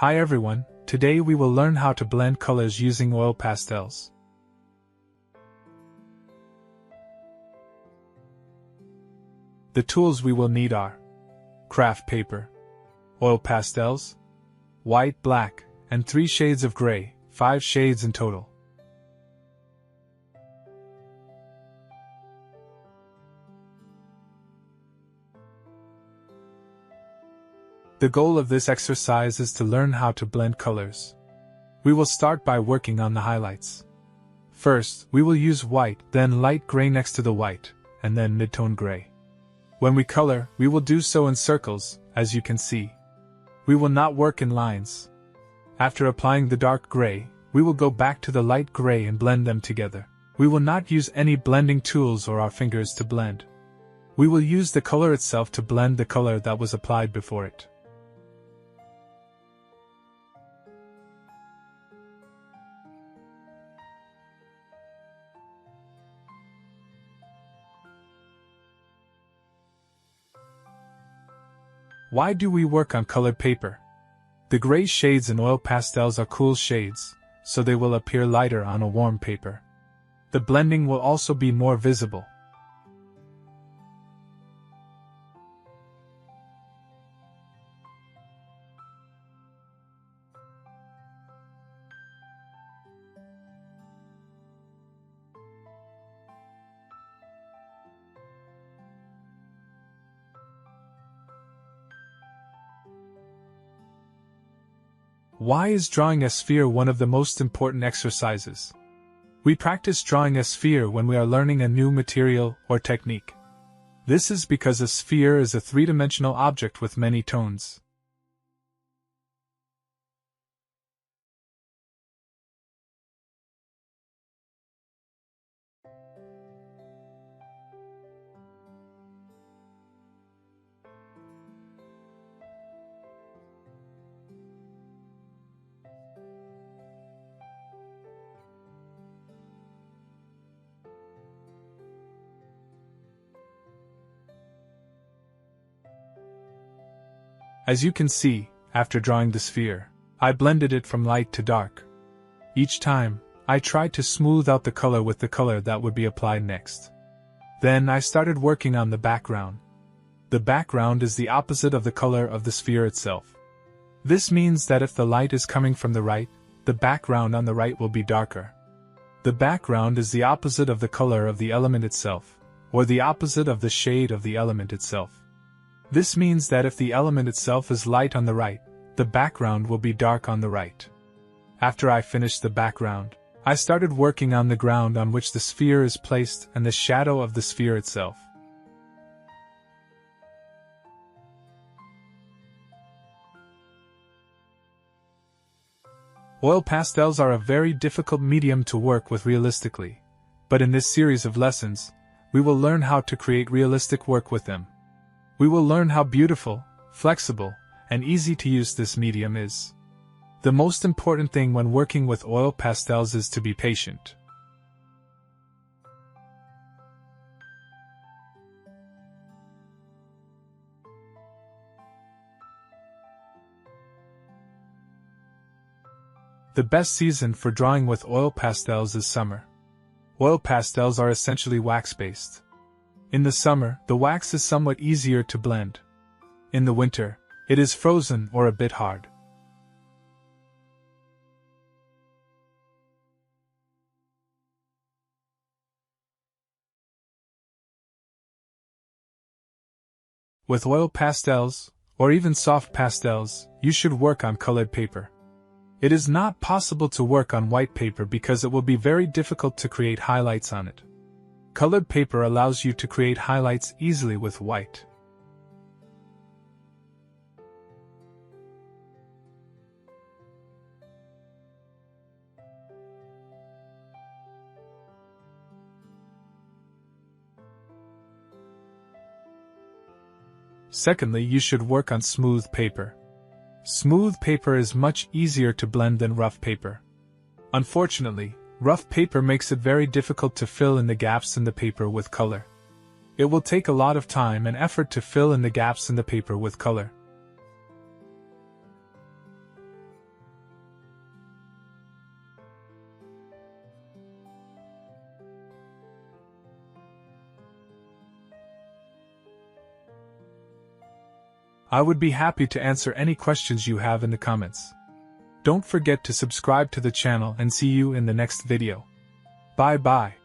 Hi everyone, today we will learn how to blend colors using oil pastels. The tools we will need are craft paper, oil pastels, white, black, and 3 shades of gray, 5 shades in total. The goal of this exercise is to learn how to blend colors. We will start by working on the highlights. First, we will use white, then light gray next to the white, and then mid-tone gray. When we color, we will do so in circles, as you can see. We will not work in lines. After applying the dark gray, we will go back to the light gray and blend them together. We will not use any blending tools or our fingers to blend. We will use the color itself to blend the color that was applied before it. Why do we work on colored paper? The gray shades in oil pastels are cool shades, so they will appear lighter on a warm paper. The blending will also be more visible. Why is drawing a sphere one of the most important exercises? We practice drawing a sphere when we are learning a new material or technique. This is because a sphere is a three-dimensional object with many tones. As you can see, after drawing the sphere, I blended it from light to dark. Each time, I tried to smooth out the color with the color that would be applied next. Then I started working on the background. The background is the opposite of the color of the sphere itself. This means that if the light is coming from the right, the background on the right will be darker. The background is the opposite of the color of the element itself, or the opposite of the shade of the element itself. This means that if the element itself is light on the right, the background will be dark on the right. After I finished the background, I started working on the ground on which the sphere is placed and the shadow of the sphere itself. Oil pastels are a very difficult medium to work with realistically, but in this series of lessons, we will learn how to create realistic work with them. We will learn how beautiful, flexible, and easy to use this medium is. The most important thing when working with oil pastels is to be patient. The best season for drawing with oil pastels is summer. Oil pastels are essentially wax-based. In the summer, the wax is somewhat easier to blend. In the winter, it is frozen or a bit hard. With oil pastels, or even soft pastels, you should work on colored paper. It is not possible to work on white paper because it will be very difficult to create highlights on it. Colored paper allows you to create highlights easily with white. Secondly, you should work on smooth paper. Smooth paper is much easier to blend than rough paper. Unfortunately, rough paper makes it very difficult to fill in the gaps in the paper with color. It will take a lot of time and effort to fill in the gaps in the paper with color. I would be happy to answer any questions you have in the comments. Don't forget to subscribe to the channel and see you in the next video. Bye bye.